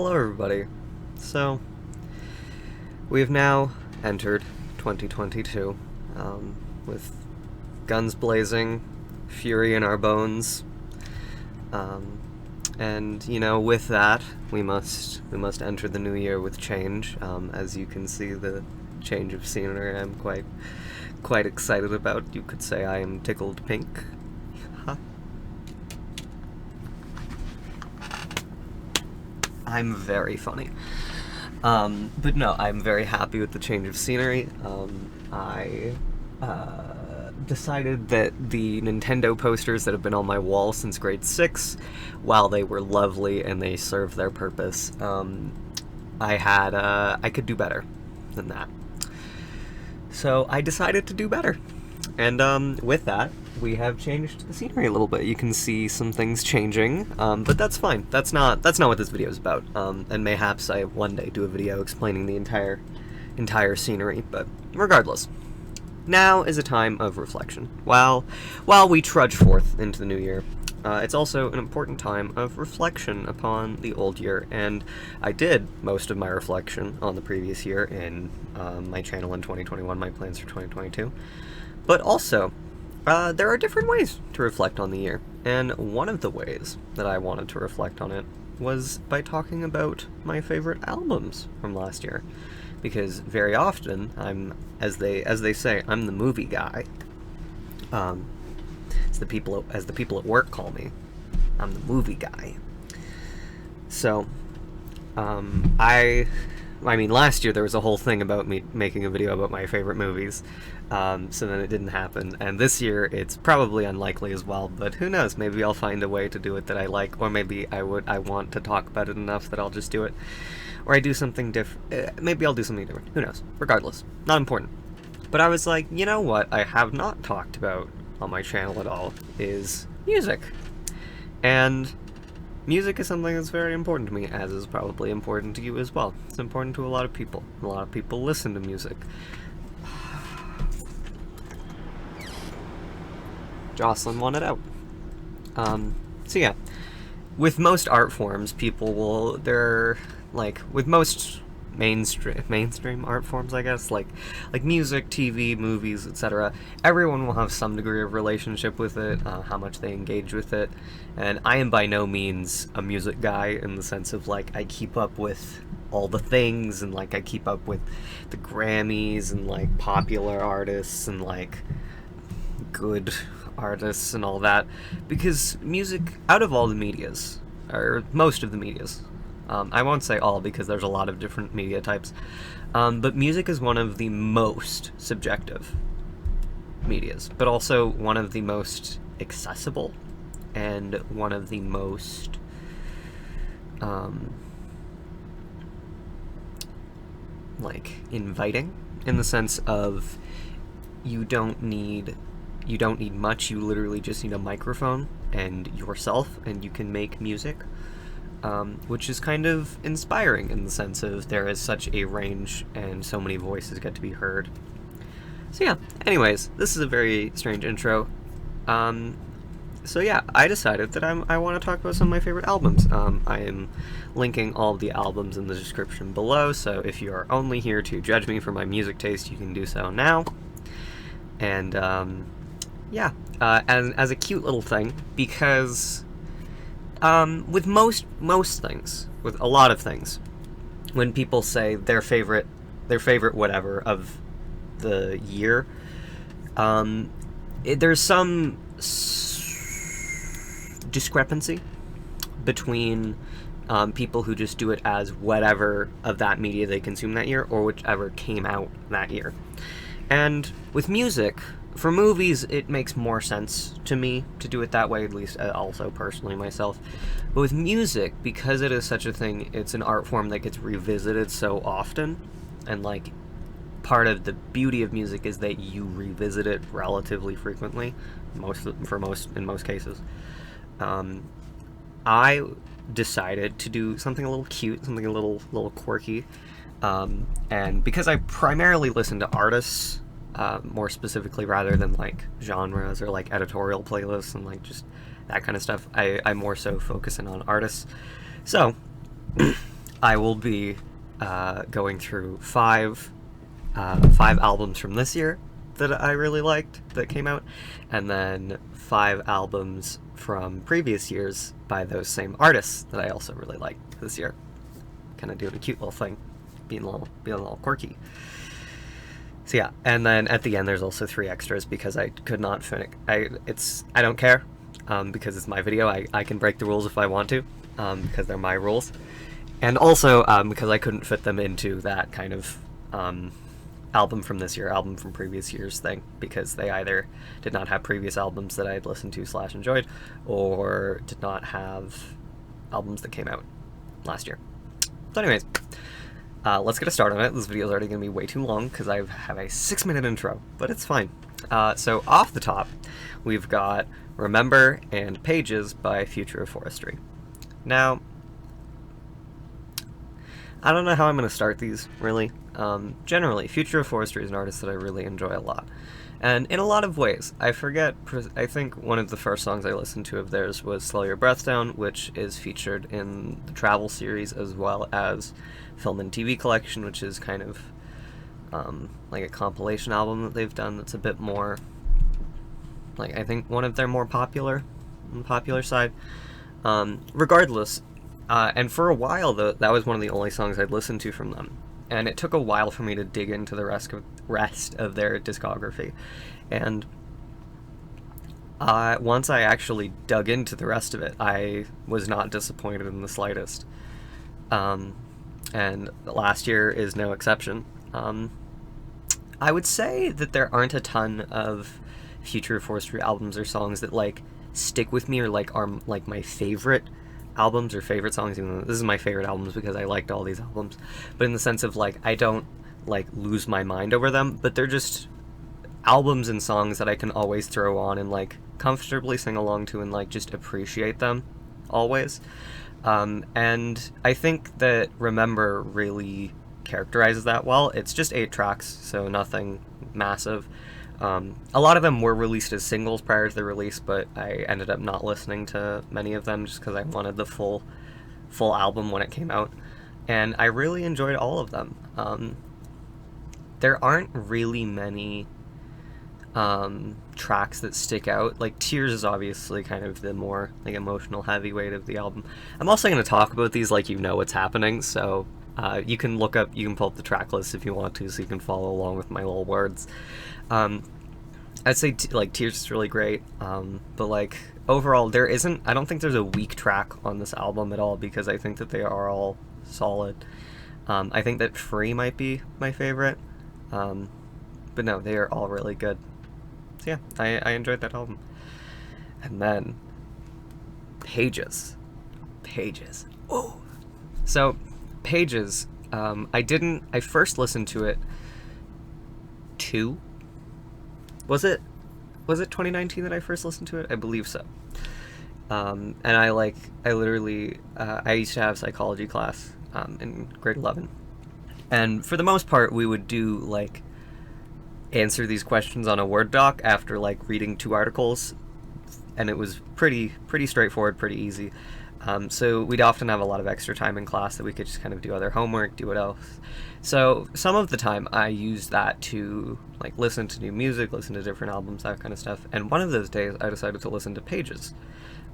Hello everybody. So, we have now entered 2022, with guns blazing, fury in our bones, and, with that, we must enter the new year with change. As you can see, the change of scenery I'm quite excited about. You could say I am tickled pink. I'm very funny. But no, I'm very happy with the change of scenery. I decided that the Nintendo posters that have been on my wall since grade 6, while they were lovely and they served their purpose, I could do better than that. So I decided to do better. And with that, we have changed the scenery a little bit. You can see some things changing, but that's fine. That's not what this video is about. And mayhaps I one day do a video explaining the entire scenery. But regardless, now is a time of reflection. While we trudge forth into the new year, it's also an important time of reflection upon the old year. And I did most of my reflection on the previous year in my channel in 2021, my plans for 2022. But also, there are different ways to reflect on the year, and one of the ways that I wanted to reflect on it was by talking about my favorite albums from last year, because very often as they say, I'm the movie guy. As the people at work call me, I'm the movie guy. So, last year there was a whole thing about me making a video about my favorite movies, so then it didn't happen. And this year it's probably unlikely as well, but who knows, maybe I'll find a way to do it that I like, or maybe I want to talk about it enough that I'll just do it. Or I do something different. Maybe I'll do something different. Who knows? Regardless, not important. But I was like, you know what I have not talked about on my channel at all is music. And music is something that's very important to me, as is probably important to you as well. It's important to a lot of people. A lot of people listen to music. Jocelyn wanted out. So yeah. With most art forms, with most mainstream art forms, I guess, like music, TV, movies, etc., everyone will have some degree of relationship with it, how much they engage with it. And I am by no means a music guy in the sense of, I keep up with all the things, and, I keep up with the Grammys, and, popular artists, and, good artists, and all that. Because music, out of all the medias, or most of the medias, I won't say all because there's a lot of different media types, but music is one of the most subjective medias, but also one of the most accessible, and one of the most inviting, in the sense of you don't need much. You literally just need a microphone and yourself, and you can make music, which is kind of inspiring in the sense of there is such a range and so many voices get to be heard. So yeah, anyways, this is a very strange intro. So yeah, I decided that I want to talk about some of my favorite albums. I am linking all of the albums in the description below, so if you are only here to judge me for my music taste, you can do so now. And yeah, as a cute little thing, because with most things, with a lot of things, when people say their favorite whatever of the year, there's some discrepancy between people who just do it as whatever of that media they consume that year, or whichever came out that year. And with music, for movies, it makes more sense to me to do it that way, at least also personally myself. But with music, because it is such a thing, it's an art form that gets revisited so often, and part of the beauty of music is that you revisit it relatively frequently, in most cases. I decided to do something a little cute, something a little quirky, and because I primarily listen to artists, more specifically, rather than genres or editorial playlists and just that kind of stuff, I more so focus in on artists. So I will be going through five albums from this year that I really liked that came out, and then 5 albums from previous years by those same artists that I also really liked this year. Kind of doing a cute little thing, being a little quirky. So yeah, and then at the end there's also 3 extras because I could not finish. I don't care, because it's my video. I can break the rules if I want to, because they're my rules, and also because I couldn't fit them into that kind of album from this year, album from previous years thing, because they either did not have previous albums that I had listened to / enjoyed, or did not have albums that came out last year. So anyways, let's get a start on it. This video is already going to be way too long because I have a 6-minute intro, but it's fine. So off the top, we've got Remember and Pages by Future of Forestry. Now, I don't know how I'm going to start these, really. Generally, Future of Forestry is an artist that I really enjoy a lot. And in a lot of ways, I think one of the first songs I listened to of theirs was Slow Your Breath Down, which is featured in the Travel series, as well as Film and TV Collection, which is kind of like a compilation album that they've done that's a bit more, like, I think one of their more popular side. Regardless, and for a while, though, that was one of the only songs I'd listened to from them. And it took a while for me to dig into the rest of their discography. And once I actually dug into the rest of it, I was not disappointed in the slightest. And last year is no exception. I would say that there aren't a ton of Future Forestry albums or songs that, like, stick with me or, like, are, like, my favorite albums or favorite songs, even though this is my favorite albums because I liked all these albums, but in the sense of, like, I don't, like, lose my mind over them, but they're just albums and songs that I can always throw on and, like, comfortably sing along to and, like, just appreciate them always. And I think that Remember really characterizes that well. It's just 8 tracks, so nothing massive. A lot of them were released as singles prior to the release, but I ended up not listening to many of them just because I wanted the full album when it came out, and I really enjoyed all of them. There aren't really many tracks that stick out. Like, Tears is obviously kind of the more, like, emotional heavyweight of the album. I'm also going to talk about these like you know what's happening, so you can pull up the track list if you want to, so you can follow along with my little words. I'd say like Tears is really great, but, like, overall I don't think there's a weak track on this album at all, because I think that they are all solid. I think that Free might be my favorite, but no, they are all really good. So yeah, I enjoyed that album. And then Pages. Oh, so Pages, I first listened to it Was it 2019 that I first listened to it? I believe so. And I used to have psychology class in grade 11. And for the most part, we would do, like, answer these questions on a Word doc after, like, reading 2 articles. And it was pretty straightforward, pretty easy. So we'd often have a lot of extra time in class that we could just kind of do other homework, do what else. So some of the time I used that to, like, listen to new music, listen to different albums, that kind of stuff. And one of those days I decided to listen to Pages.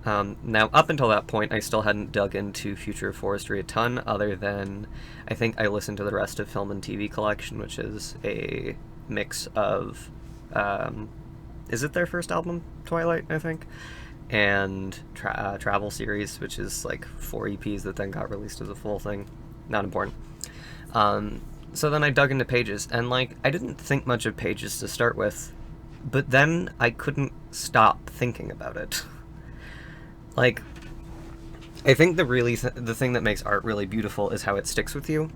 Now, up until that point, I still hadn't dug into Future of Forestry a ton, other than I think I listened to the rest of Film and TV Collection, which is a mix of, is it their first album, Twilight, I think? And Travel series, which is like 4 EPs that then got released as a full thing. Not important. So then I dug into Pages, and, like, I didn't think much of Pages to start with, but then I couldn't stop thinking about it. Like, I think the thing that makes art really beautiful is how it sticks with you.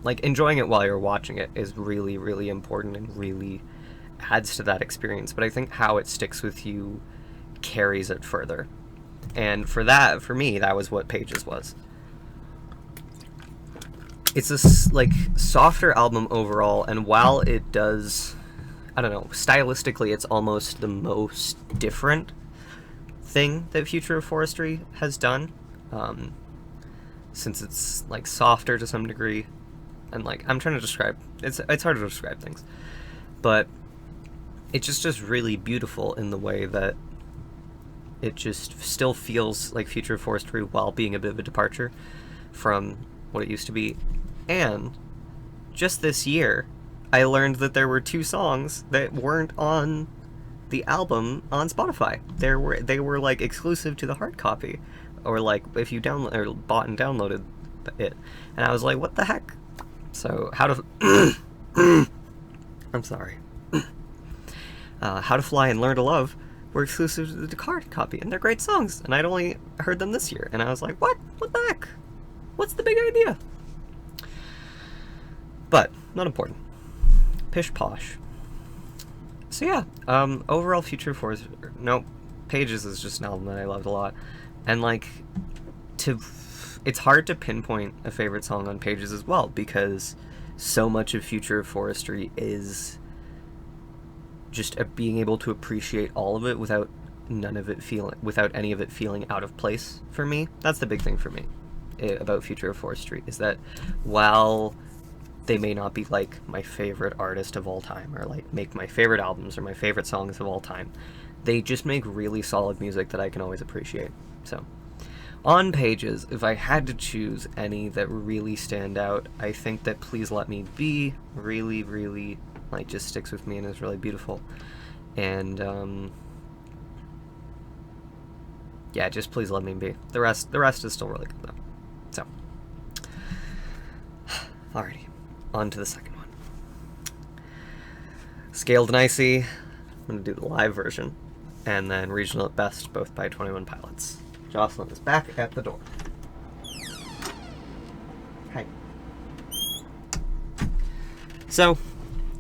Like, enjoying it while you're watching it is really, really important and really adds to that experience, but I think how it sticks with you carries it further. And for me, that was what Pages was. It's a, like, softer album overall, and while it does, I don't know, stylistically it's almost the most different thing that Future of Forestry has done. since it's like softer to some degree, and like I'm trying to describe, it's hard to describe things, but it's just really beautiful in the way that it just still feels like Future of Forestry while being a bit of a departure from what it used to be. And just this year, I learned that there were 2 songs that weren't on the album on Spotify. They were like exclusive to the hard copy, or like if you download or bought and downloaded it. And I was like, what the heck? So How to I'm sorry. How to Fly and Learn to Love were exclusive to the hard copy, and they're great songs. And I'd only heard them this year, and I was like, what? What the heck? What's the big idea? But not important. Pish posh. So yeah, overall Future Force, no, Pages is just an album that I loved a lot, and like, it's hard to pinpoint a favorite song on Pages as well, because so much of Future Forestry is just being able to appreciate all of it without any of it feeling out of place for me. That's the big thing for me about Future Forestry, is that while they may not be like my favorite artist of all time, or like make my favorite albums or my favorite songs of all time, they just make really solid music that I can always appreciate. So on Pages, if I had to choose any that really stand out, I think that Please Let Me Be really like just sticks with me and is really beautiful. And yeah, just Please Let Me Be. The rest is still really good though. So alrighty, on to the second one. Scaled and Icy, I'm gonna do the live version, and then Regional at Best, both by 21 Pilots. Jocelyn is back at the door. Hi. So,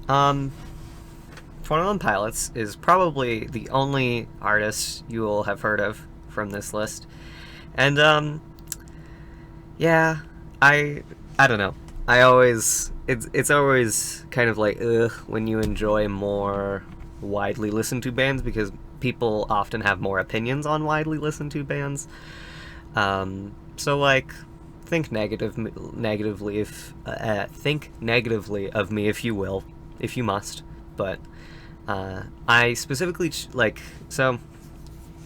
21 Pilots is probably the only artist you will have heard of from this list. And, yeah, I don't know. It's always kind of like, ugh, when you enjoy more widely listened to bands, because people often have more opinions on widely listened to bands. So like, think negatively of me if you will, if you must. But I specifically so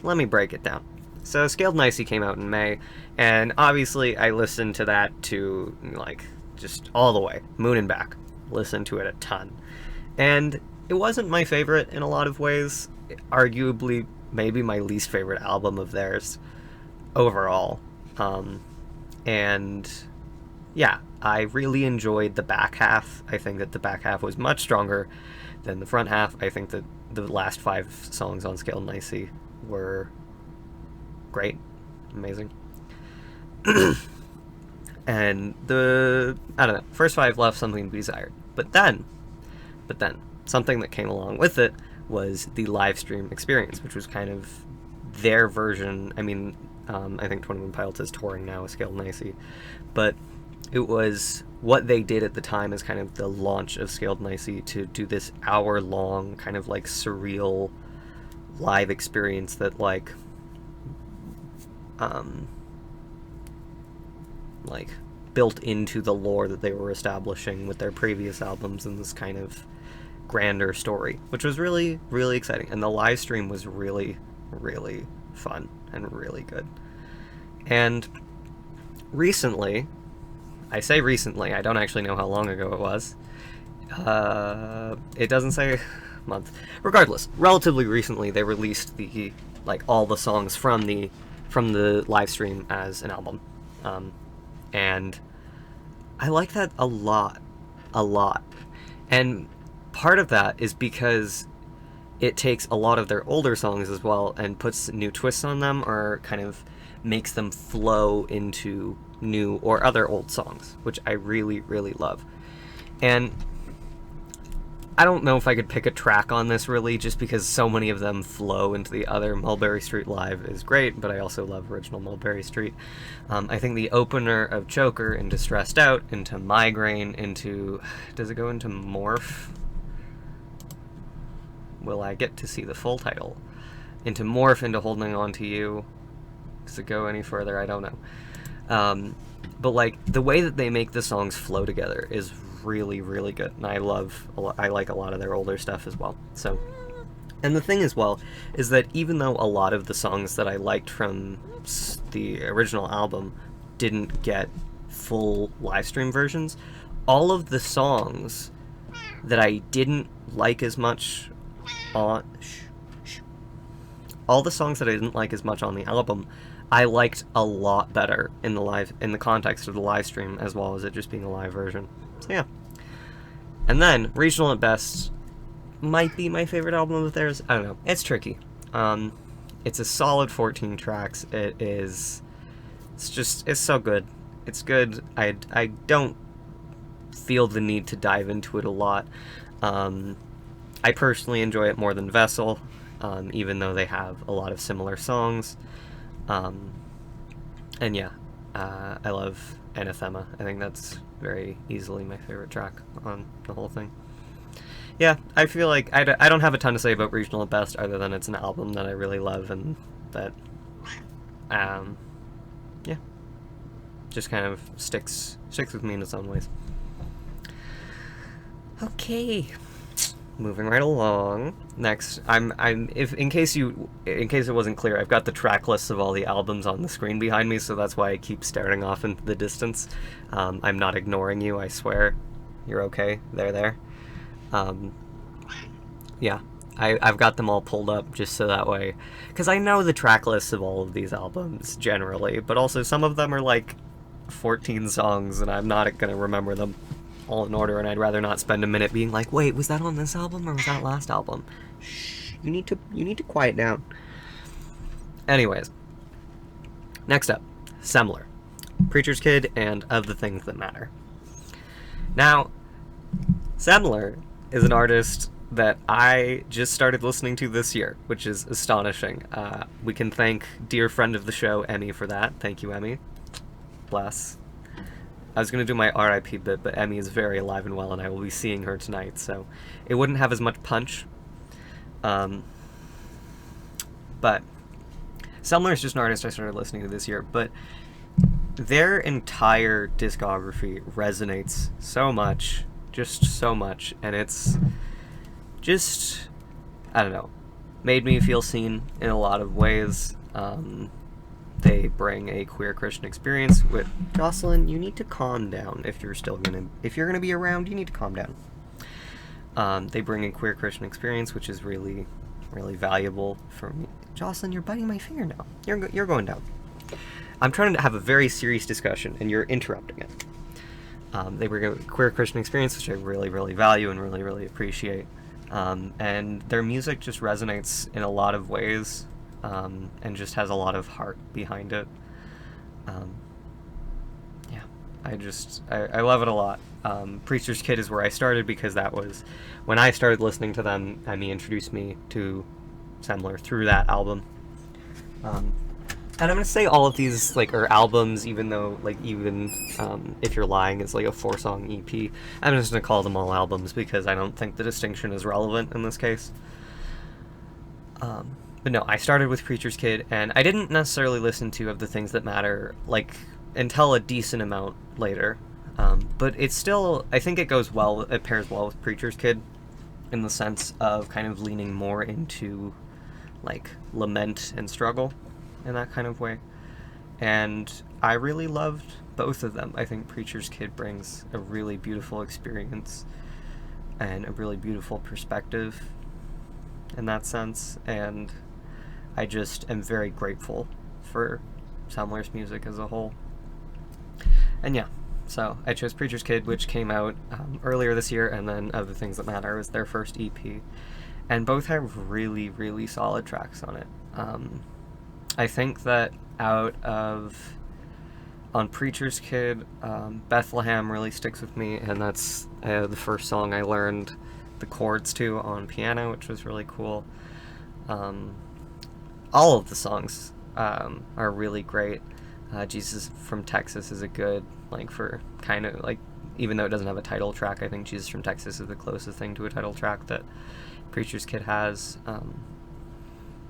let me break it down. So Scaled and Icy came out in May, and obviously I listened to that to like just all the way, moon and back. Listened to it a ton, and it wasn't my favorite in a lot of ways. Arguably, maybe my least favorite album of theirs overall. And yeah, I really enjoyed the back half. I think that the back half was much stronger than the front half. I think that the last 5 songs on Scaled and Icy were great, amazing. And I don't know, first 5 left something to be desired. But then, something that came along with it was the live stream experience, which was kind of their version. I mean, I think 21 Pilots is touring now with Scaled and Icy, but it was what they did at the time as kind of the launch of Scaled and Icy, to do this hour-long kind of like surreal live experience that like built into the lore that they were establishing with their previous albums, and this kind of grander story, which was really, really exciting. And the live stream was really, really fun and really good. And recently, I say recently, I don't actually know how long ago it was. It doesn't say month. Regardless, relatively recently, they released the all the songs from the live stream as an album. And I like that a lot. And part of that is because it takes a lot of their older songs as well and puts new twists on them, or kind of makes them flow into new or other old songs, which I really, really love. And I don't know if I could pick a track on this really, just because so many of them flow into the other. Mulberry Street Live is great, but I also love original Mulberry Street. I think the opener of Choker into Stressed Out, into Migraine, into... does it go into Morph? Will I get to see the full title? Into Morph, into Holding On To You. Does it go any further? I don't know. But like the way that they make the songs flow together is really, really good, and I like a lot of their older stuff as well. So, and the thing as well is that even though a lot of the songs that I liked from the original album didn't get full live stream versions, all of the songs that I didn't like as much on all the songs that I didn't like as much on the album, I liked a lot better in the context of the live stream, as well as it just being a live version. So yeah. And then Regional at Best might be my favorite album of theirs. I don't know. It's tricky. It's a solid 14 tracks. It's so good. It's good. I don't feel the need to dive into it a lot. I personally enjoy it more than Vessel, even though they have a lot of similar songs. And yeah, I love Anathema. I think that's very easily my favorite track on the whole thing. Yeah, I feel like I don't have a ton to say about Regional at Best, other than it's an album that I really love, and that, yeah, just kind of sticks with me in its own ways. Okay, moving right along. Next, in case it wasn't clear, I've got the track lists of all the albums on the screen behind me, so that's why I keep staring off into the distance. I'm not ignoring you, I swear. You're okay. They're there. Yeah, I've got them all pulled up just so that way, because I know the track lists of all of these albums generally, but also some of them are like 14 songs, and I'm not going to remember them all in order, and I'd rather not spend a minute being like, wait, was that on this album or was that last album? Shh, you need to quiet down. Anyways, next up, Semler, Preacher's Kid, and Of the Things That Matter. Now, Semler is an artist that I just started listening to this year, which is astonishing. We can thank dear friend of the show, Emmy, for that. Thank you, Emmy. Bless. I was going to do my RIP bit, but Emmy is very alive and well, and I will be seeing her tonight, so it wouldn't have as much punch. But Semler is just an artist I started listening to this year, but their entire discography resonates so much, just so much, and it's just, I don't know, made me feel seen in a lot of ways. They bring a queer Christian experience with Jocelyn. You need to calm down if you're gonna be around. You need to calm down. They bring a queer Christian experience, which is really, really valuable for me. Jocelyn, you're biting my finger now. You're going down. I'm trying to have a very serious discussion, and you're interrupting it. They bring a queer Christian experience, which I really, really value and really, really appreciate. And their music just resonates in a lot of ways. And just has a lot of heart behind it. Yeah, I love it a lot. Preacher's Kid is where I started, because that was when I started listening to them. Emmy introduced me to Semler through that album. And I'm gonna say all of these are albums, even though even If You're Lying is like a 4-song EP. I'm just gonna call them all albums because I don't think the distinction is relevant in this case. But no, I started with Preacher's Kid, and I didn't necessarily listen to Of the Things That Matter, until a decent amount later. But it's still, I think it pairs well with Preacher's Kid, in the sense of kind of leaning more into, lament and struggle, in that kind of way. And I really loved both of them. I think Preacher's Kid brings a really beautiful experience, and a really beautiful perspective, in that sense, and I just am very grateful for Semler's music as a whole. And yeah, so I chose Preacher's Kid, which came out earlier this year, and then Of the Things That Matter was their first EP, and both have really, really solid tracks on it. I think that on Preacher's Kid, Bethlehem really sticks with me, and that's the first song I learned the chords to on piano, which was really cool. All of the songs are really great. Jesus from Texas is a good, for kind of, even though it doesn't have a title track, I think Jesus from Texas is the closest thing to a title track that Preacher's Kid has.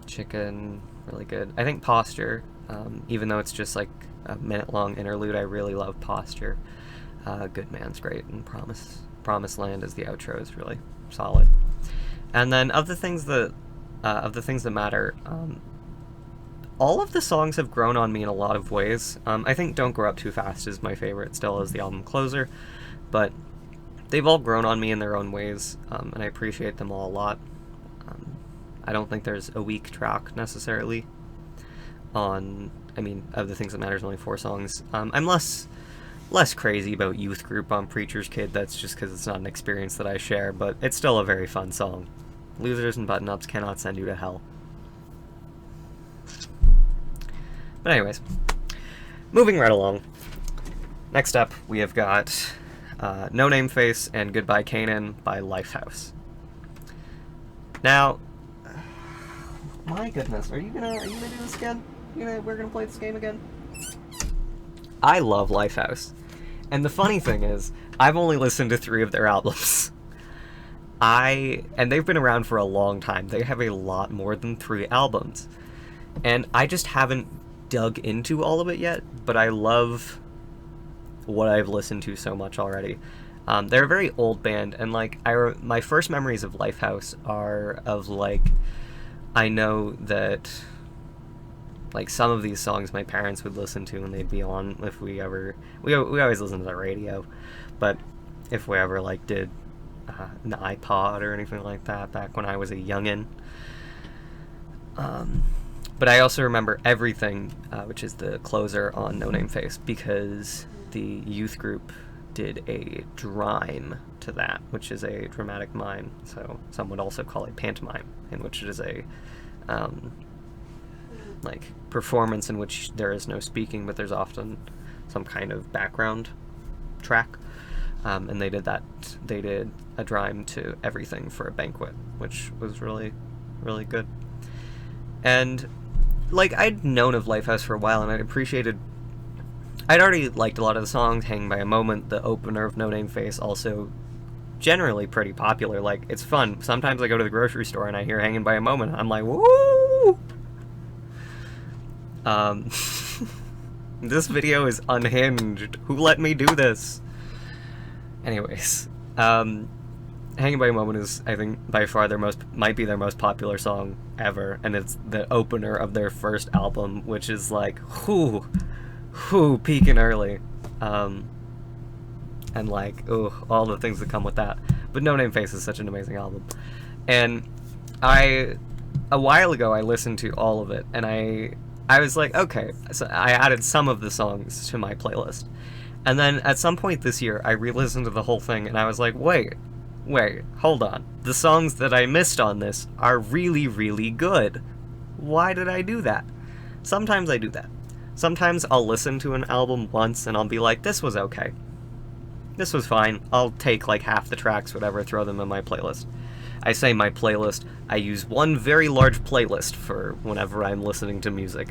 Chicken, really good. I think Posture Even though it's just like a minute-long interlude, I really love Posture. Good Man's great, and Promised Land as the outro is really solid. And then of the things that matter, all of the songs have grown on me in a lot of ways. I think Don't Grow Up Too Fast is my favorite still as the album closer, but they've all grown on me in their own ways, and I appreciate them all a lot. I don't think there's a weak track necessarily on, of the things that matter is only 4 songs. I'm less crazy about Youth Group on Preacher's Kid. That's just because it's not an experience that I share, but it's still a very fun song. Losers and Button-Ups Cannot Send You to Hell. But anyways, moving right along. Next up, we have got No Name Face and Goodbye Canaan by Lifehouse. Now, my goodness, are you gonna do this again? We're gonna play this game again? I love Lifehouse. And the funny thing is, I've only listened to 3 of their albums. And they've been around for a long time. They have a lot more than 3 albums. And I just haven't dug into all of it yet, but I love what I've listened to so much already. They're a very old band, and my first memories of Lifehouse are of I know that some of these songs my parents would listen to, and they'd be on if we always listened to the radio, but if we ever did an iPod or anything like that back when I was a youngin'. But I also remember Everything, which is the closer on No Name Face, because the Youth Group did a drime to that, which is a dramatic mime, so some would also call it pantomime, in which it is a performance in which there is no speaking, but there's often some kind of background track. And they did a drime to Everything for a banquet, which was really, really good. And I'd known of Lifehouse for a while, and I'd already liked a lot of the songs. Hanging by a Moment, the opener of No Name Face, also generally pretty popular. It's fun. Sometimes I go to the grocery store and I hear Hanging by a Moment, and I'm like, woo! This video is unhinged. Who let me do this? Anyways, Hanging by a Moment is, I think, by far might be their most popular song ever, and it's the opener of their first album, which is peaking early. And all the things that come with that. But No Name Face is such an amazing album. And a while ago, I listened to all of it, and I was like, okay, so I added some of the songs to my playlist. And then at some point this year, I re-listened to the whole thing, and I was like, wait, hold on. The songs that I missed on this are really, really good. Why did I do that? Sometimes I do that. Sometimes I'll listen to an album once, and I'll be like, this was okay. This was fine. I'll take half the tracks, whatever, throw them in my playlist. I say my playlist, I use one very large playlist for whenever I'm listening to music.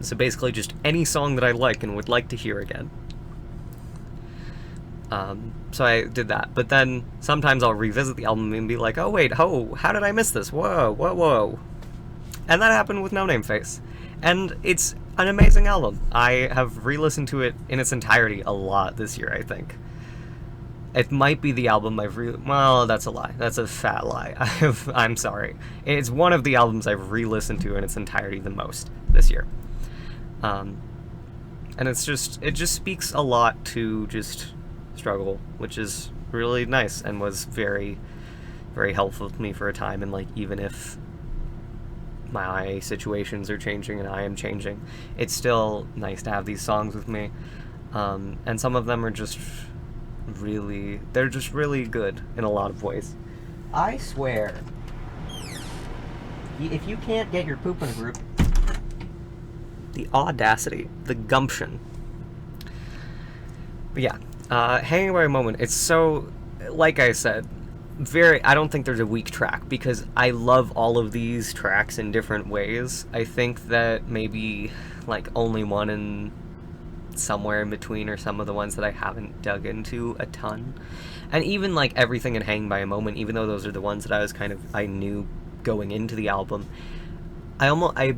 So basically just any song that I like and would like to hear again. So I did that. But then sometimes I'll revisit the album and be like, oh wait, how did I miss this? Whoa. And that happened with No Name Face. And it's an amazing album. I have re-listened to it in its entirety a lot this year, I think. It might be the album well, that's a lie. That's a fat lie. I'm sorry. It's one of the albums I've re-listened to in its entirety the most this year. And it just speaks a lot to just struggle, which is really nice and was very, very helpful to me for a time. And even if my situations are changing and I am changing, it's still nice to have these songs with me. And some of them are just they're just really good in a lot of ways. I swear, if you can't get your poop in a group, the audacity, the gumption. But yeah, Hanging by a Moment, it's so, like I said, I don't think there's a weak track, because I love all of these tracks in different ways. I think that maybe, only one in somewhere in between are some of the ones that I haven't dug into a ton. And even, Everything and Hanging by a Moment, even though those are the ones that I knew going into the album, I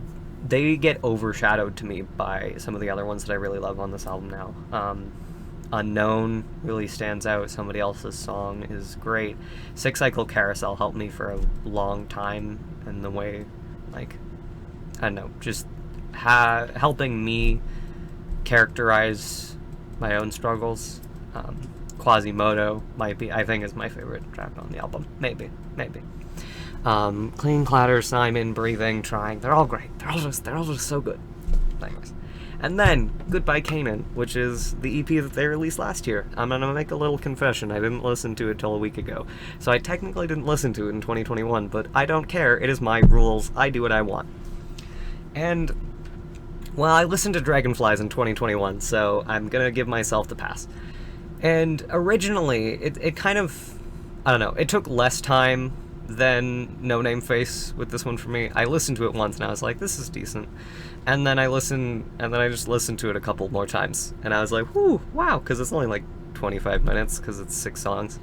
they get overshadowed to me by some of the other ones that I really love on this album now. Unknown really stands out. Somebody Else's Song is great. Six Cycle Carousel helped me for a long time in the way, like, I don't know, just helping me characterize my own struggles. Quasimodo I think is my favorite track on the album. Maybe. Clean Clatter, Simon, Breathing, Trying, they're all great. They're all just so good. Anyways. And then, Goodbye Canaan, which is the EP that they released last year. I'm gonna make a little confession. I didn't listen to it till a week ago. So I technically didn't listen to it in 2021, but I don't care. It is my rules. I do what I want. And, well, I listened to Dragonflies in 2021, so I'm gonna give myself the pass. And originally, it kind of, I don't know, it took less time than No Name Face with this one for me. I listened to it once and I was like, this is decent. And then I just listened to it a couple more times. And I was like, whoo, wow, because it's only like 25 minutes, because it's 6 songs.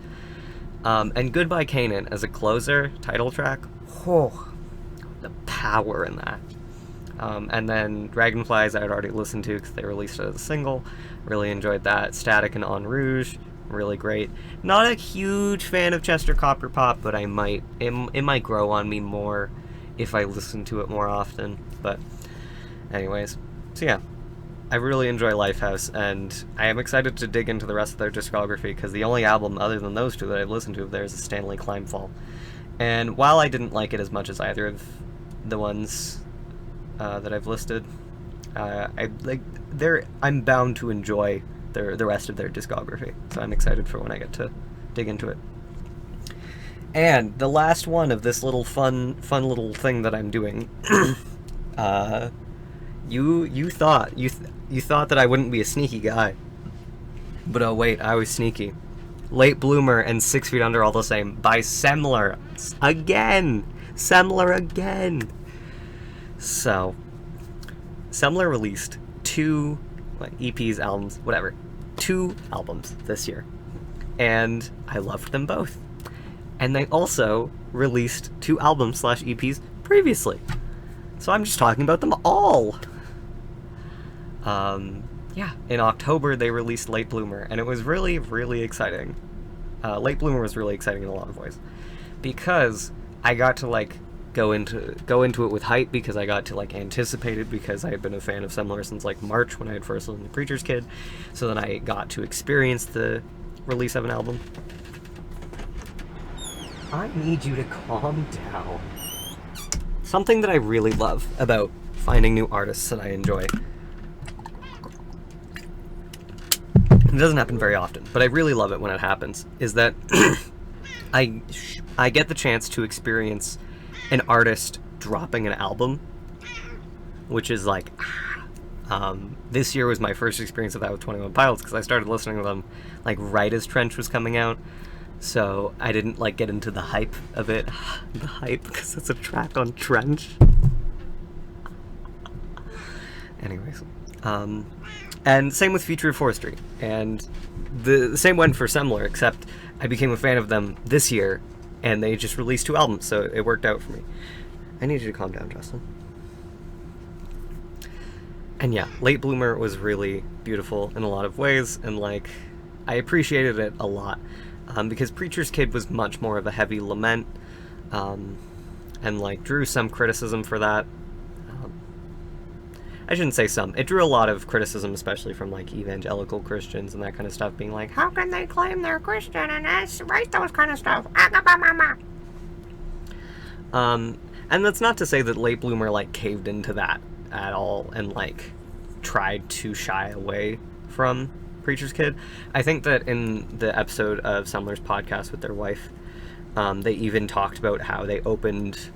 And Goodbye Canaan, as a closer, title track, oh, the power in that. And then Dragonflies I had already listened to because they released it as a single. Really enjoyed that. Static and En Rouge, really great. Not a huge fan of Chester Copperpot, but it might grow on me more if I listen to it more often. But anyways, so yeah, I really enjoy Lifehouse, and I am excited to dig into the rest of their discography, because the only album other than those two that I've listened to of theirs is Stanley Climbfall. And while I didn't like it as much as either of the ones that I've listed, I'm bound to enjoy the rest of their discography, so I'm excited for when I get to dig into it. And the last one of this little fun little thing that I'm doing, you thought that I wouldn't be a sneaky guy, but oh wait, I was sneaky. Late Bloomer and 6 Feet Under All the Same by Semler again. So, Semler released 2 EPs, albums, whatever, 2 albums this year, and I loved them both. And they also released 2 albums / EPs previously, so I'm just talking about them all. Yeah, in October they released Late Bloomer, and it was really, really exciting. Late Bloomer was really exciting in a lot of ways, because I got to go into it with hype, because I got to anticipate it, because I had been a fan of Semler since March when I had first listened to Preacher's Kid. So then I got to experience the release of an album. I need you to calm down. Something that I really love about finding new artists that I enjoy, it doesn't happen very often, but I really love it when it happens, is that I get the chance to experience an artist dropping an album, which is this year was my first experience of that with 21 Pilots, because I started listening to them right as Trench was coming out, so I didn't get into the hype of it. The hype, because it's a track on Trench. Anyways, and same with Future of Forestry, and the same went for Semler, except I became a fan of them this year, and they just released 2 albums, so it worked out for me. I need you to calm down, Justin. And yeah, Late Bloomer was really beautiful in a lot of ways, and I appreciated it a lot, because Preacher's Kid was much more of a heavy lament, and drew some criticism for that. I shouldn't say some. It drew a lot of criticism, especially from evangelical Christians and that kind of stuff, being how can they claim they're Christian and write those kind of stuff? And that's not to say that Late Bloomer caved into that at all and tried to shy away from Preacher's Kid. I think that in the episode of Semler's podcast with their wife, they even talked about how they opened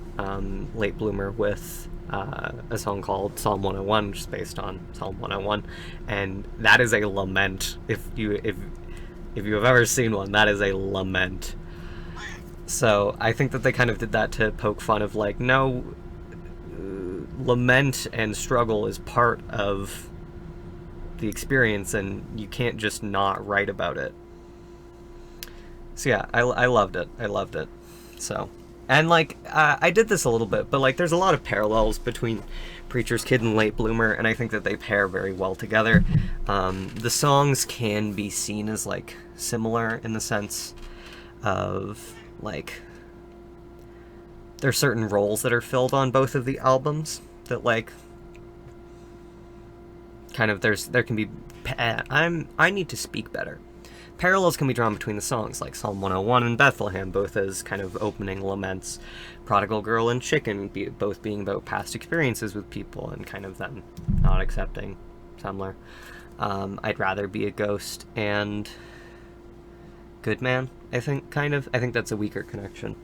Late Bloomer with a song called Psalm 101, which is based on Psalm 101, and that is a lament. If you have ever seen one, that is a lament. So I think that they kind of did that to poke fun of no, lament and struggle is part of the experience, and you can't just not write about it. So yeah, I loved it. So, And, like, I did this a little bit, but, like, there's a lot of parallels between Preacher's Kid and Late Bloomer, and I think that they pair very well together. The songs can be seen as, like, similar in the sense of, like, there's certain roles that are filled on both of the albums that, like, kind of, there can be, I need to speak better. Parallels can be drawn between the songs, like Psalm 101 and Bethlehem, both as kind of opening laments. Prodigal Girl and Chicken, both being about past experiences with people and kind of them not accepting Semler. I'd Rather Be a Ghost and Good Man, I think, kind of. I think that's a weaker connection.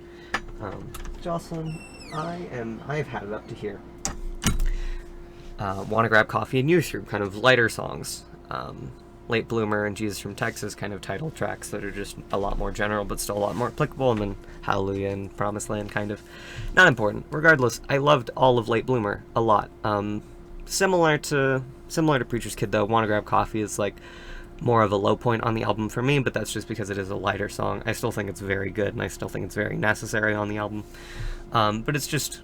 Jocelyn, I've had it up to here. Wanna Grab Coffee and Youth Group, kind of lighter songs. Late Bloomer and Jesus from Texas, kind of title tracks that are just a lot more general but still a lot more applicable, and then Hallelujah and Promised Land, kind of not important. Regardless, I loved all of Late Bloomer a lot. Similar to Preacher's Kid, though, Wanna Grab Coffee is like more of a low point on the album for me, but that's just because it is a lighter song. I still think it's very good, and I still think it's very necessary on the album. But it's just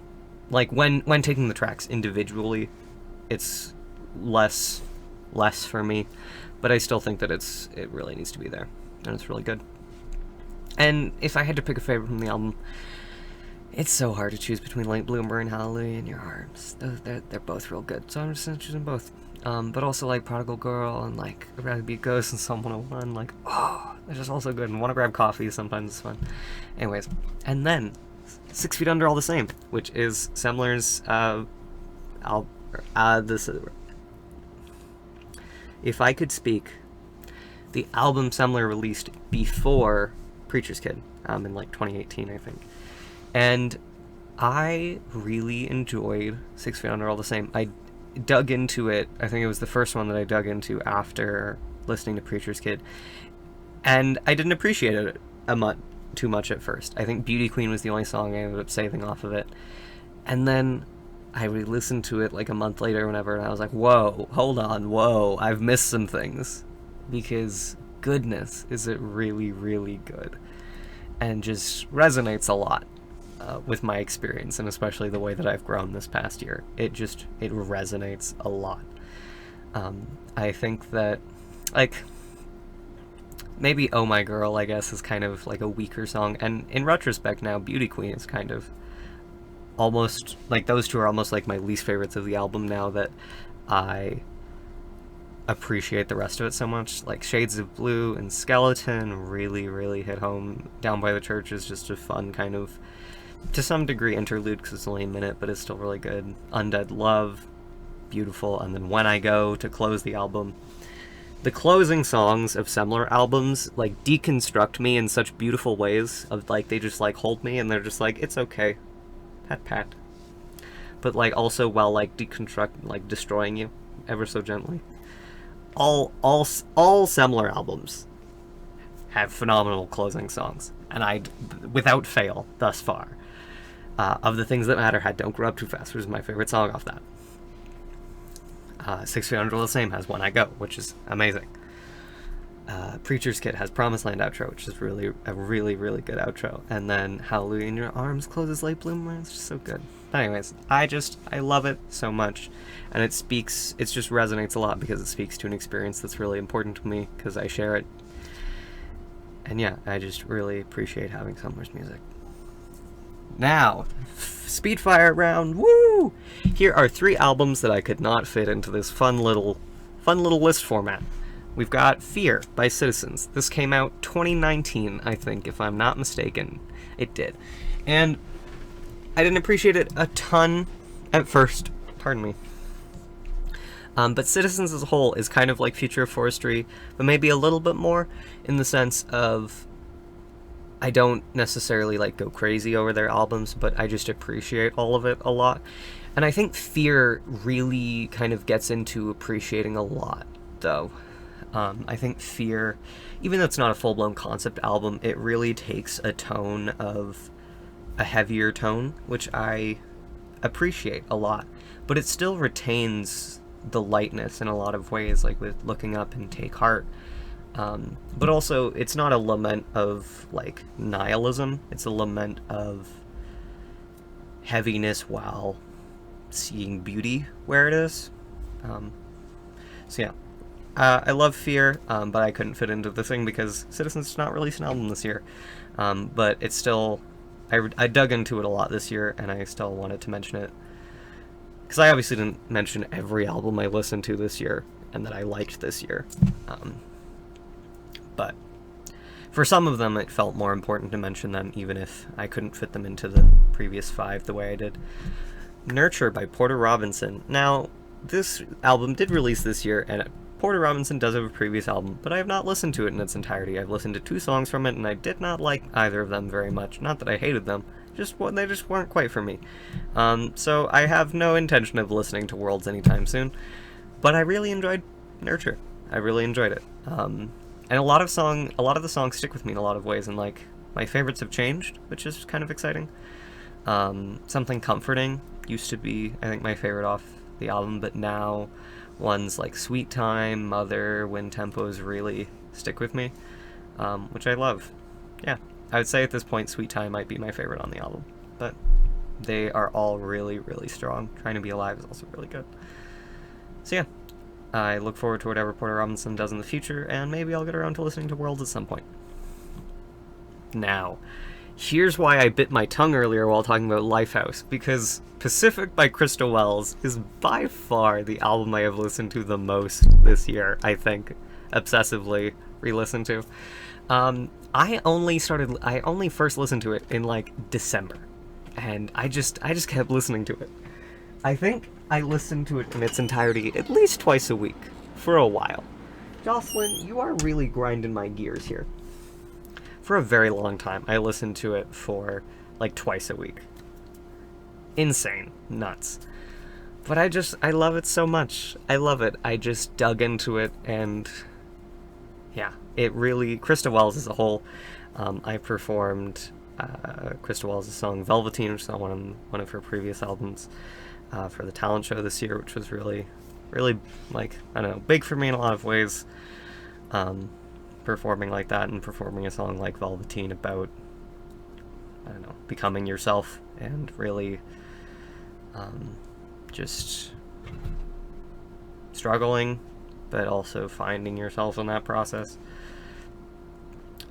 like when taking the tracks individually, it's less for me. But I still think that it really needs to be there, and it's really good. And if I had to pick a favorite from the album, it's so hard to choose between Late Bloomer and Hallelujah in Your Arms. They're both real good, so I'm just gonna choose them both. But also like Prodigal Girl and like I'd Rather Be a Ghost and Psalm 101, like, oh, they're just also good. And Wanna Grab Coffee sometimes it's fun. Anyways, and then 6 Feet Under All the Same, which is Semler's If I Could Speak, the album Semler released before Preacher's Kid, in like 2018, I think. And I really enjoyed 6 Feet Under All the Same. I dug into it. I think it was the first one that I dug into after listening to Preacher's Kid. And I didn't appreciate it too much at first. I think Beauty Queen was the only song I ended up saving off of it. And then I re-listened to it like a month later or whenever, and I was like, whoa, hold on, whoa, I've missed some things. Because goodness, is it really, really good. And just resonates a lot with my experience, and especially the way that I've grown this past year. It resonates a lot. I think that, like, maybe Oh My Girl, I guess, is kind of like a weaker song, and in retrospect now, Beauty Queen is kind of almost, like, those two are almost like my least favorites of the album now that I appreciate the rest of it so much. Like Shades of Blue and Skeleton really, really hit home. Down by the Church is just a fun kind of, to some degree, interlude because it's only a minute, but it's still really good. Undead Love, beautiful. And then When I Go to close the album. The closing songs of Semler albums, like, deconstruct me in such beautiful ways of, like, they just, like, hold me and they're just like, it's okay. Pat pat. But, like, also while, like, like, destroying you ever so gently. All Semler albums have phenomenal closing songs, and without fail, thus far, Of the Things That Matter had Don't Grow Up Too Fast, which is my favorite song off that. 6 Feet Under the Same has When I Go, which is amazing. Preacher's Kid has Promised Land outro, which is really a really, really good outro. And then Hallelujah in Your Arms closes Late Bloomer. It's just so good. But anyways, I love it so much. And it just resonates a lot because it speaks to an experience that's really important to me because I share it. And yeah, I just really appreciate having Semler's music. Now, Speedfire round, woo! Here are 3 albums that I could not fit into this fun little list format. We've got Fear by Citizens. This came out 2019, I think, if I'm not mistaken. It did. And I didn't appreciate it a ton at first. Pardon me. But Citizens as a whole is kind of like Future of Forestry, but maybe a little bit more in the sense of I don't necessarily, like, go crazy over their albums, but I just appreciate all of it a lot. And I think Fear really kind of gets into appreciating a lot, though. I think Fear, even though it's not a full-blown concept album, it really takes a tone of a heavier tone, which I appreciate a lot. But it still retains the lightness in a lot of ways, like with Looking Up and Take Heart. But also, it's not a lament of, like, nihilism. It's a lament of heaviness while seeing beauty where it is. So yeah, I love Fear, but I couldn't fit into the thing because Citizens did not release an album this year. But it's still, I dug into it a lot this year, and I still wanted to mention it. Because I obviously didn't mention every album I listened to this year, and that I liked this year. But for some of them, it felt more important to mention them, even if I couldn't fit them into the previous 5 the way I did. Nurture by Porter Robinson. Now, this album did release this year, and Porter Robinson does have a previous album, but I have not listened to it in its entirety. I've listened to 2 songs from it, and I did not like either of them very much. Not that I hated them, they just weren't quite for me. So I have no intention of listening to Worlds anytime soon, but I really enjoyed Nurture. I really enjoyed it. And a lot of the songs stick with me in a lot of ways, and like my favorites have changed, which is kind of exciting. Something Comforting used to be, I think, my favorite off the album, but now ones like Sweet Time, Mother, Wind Tempos really stick with me, which I love. Yeah, I would say at this point Sweet Time might be my favorite on the album, but they are all really, really strong. Trying to Be Alive is also really good. So yeah, I look forward to whatever Porter Robinson does in the future, and maybe I'll get around to listening to Worlds at some point. Now, here's why I bit my tongue earlier while talking about Lifehouse, because Pacific by Christa Wells is by far the album I have listened to the most this year, I think, obsessively re-listened to. I only first listened to it in like December, and I just kept listening to it. I think I listened to it in its entirety at least twice a week for a while. Jocelyn, you are really grinding my gears here. For a very long time, I listened to it for like twice a week. Insane. Nuts. But I love it so much. I love it. I just dug into it, and yeah, it really, Christa Wells as a whole. I performed Christa Wells' song Velveteen, which is on one of her previous albums, for the talent show this year, which was really, really, like, I don't know, big for me in a lot of ways. Performing like that and performing a song like Velveteen about, I don't know, becoming yourself and really just struggling, but also finding yourself in that process.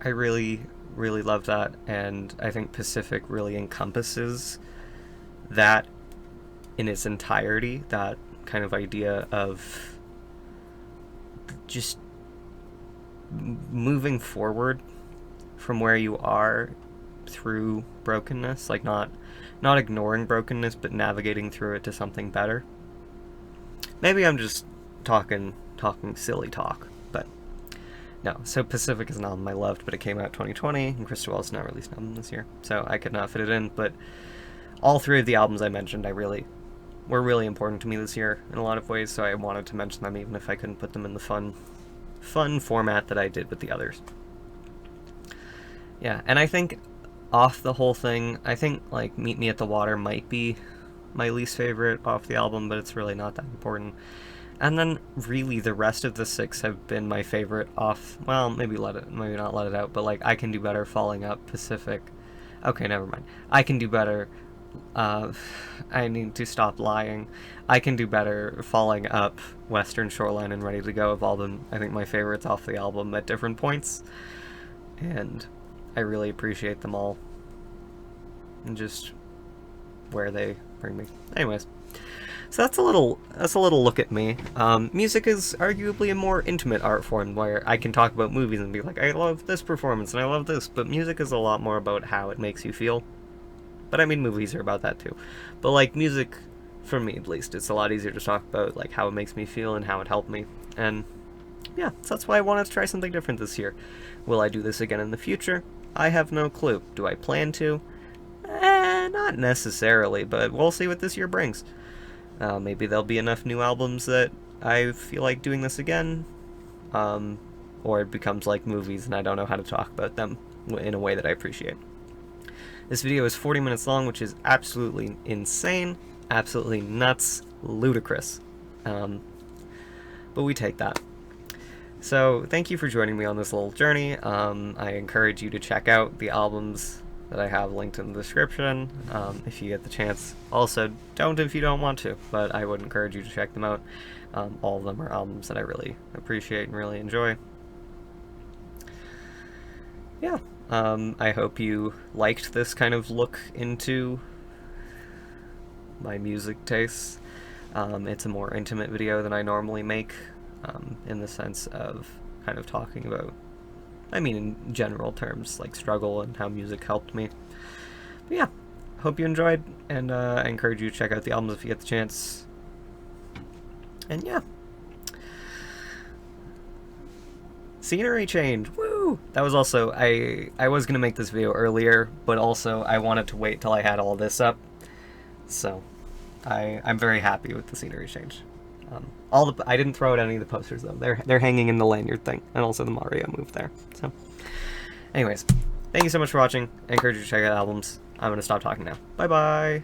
I really, really love that, and I think Pacific really encompasses that in its entirety, that kind of idea of just moving forward from where you are through brokenness, like not ignoring brokenness, but navigating through it to something better. Maybe I'm just talking silly talk, but no. So Pacific is an album I loved, but it came out 2020, and Christa Wells not released an album this year, so I could not fit it in. But all 3 of the albums I mentioned, were really important to me this year in a lot of ways, so I wanted to mention them even if I couldn't put them in the fun format that I did with the others. Yeah, and I think off the whole thing, I think like Meet Me at the Water might be my least favorite off the album, but it's really not that important. And then really the rest of the 6 have been my favorite off, well, maybe not Let It Out, but like I Can Do Better, Falling Up, Pacific. Okay, never mind. I Can Do Better, I Need to Stop Lying, I Can Do Better, Falling Up, Western Shoreline, and Ready to Go have all been, I think, my favorites off the album at different points, and I really appreciate them all, and just where they bring me. Anyways, so that's a little look at me. Music is arguably a more intimate art form where I can talk about movies and be like, I love this performance and I love this, but music is a lot more about how it makes you feel. But I mean, movies are about that too. But like music, for me at least, it's a lot easier to talk about like how it makes me feel and how it helped me. And yeah, so that's why I wanted to try something different this year. Will I do this again in the future? I have no clue. Do I plan to? Not necessarily, but we'll see what this year brings. Maybe there'll be enough new albums that I feel like doing this again, or it becomes like movies and I don't know how to talk about them in a way that I appreciate. This video is 40 minutes long, which is absolutely insane, absolutely nuts, ludicrous. But we take that. So thank you for joining me on this little journey. I encourage you to check out the albums that I have linked in the description if you get the chance. Also, don't if you don't want to, but I would encourage you to check them out. All of them are albums that I really appreciate and really enjoy. Yeah, I hope you liked this kind of look into my music tastes. It's a more intimate video than I normally make, in the sense of kind of talking about, I mean, in general terms, like struggle and how music helped me. But yeah, hope you enjoyed, and I encourage you to check out the albums if you get the chance. And yeah. Scenery change, woo! That was also, I was gonna make this video earlier, but also I wanted to wait till I had all this up. So, I'm very happy with the scenery change. I didn't throw out any of the posters though. They're hanging in the lanyard thing, and also the Mario move there. So, anyways, thank you so much for watching. I encourage you to check out albums. I'm gonna stop talking now. Bye bye.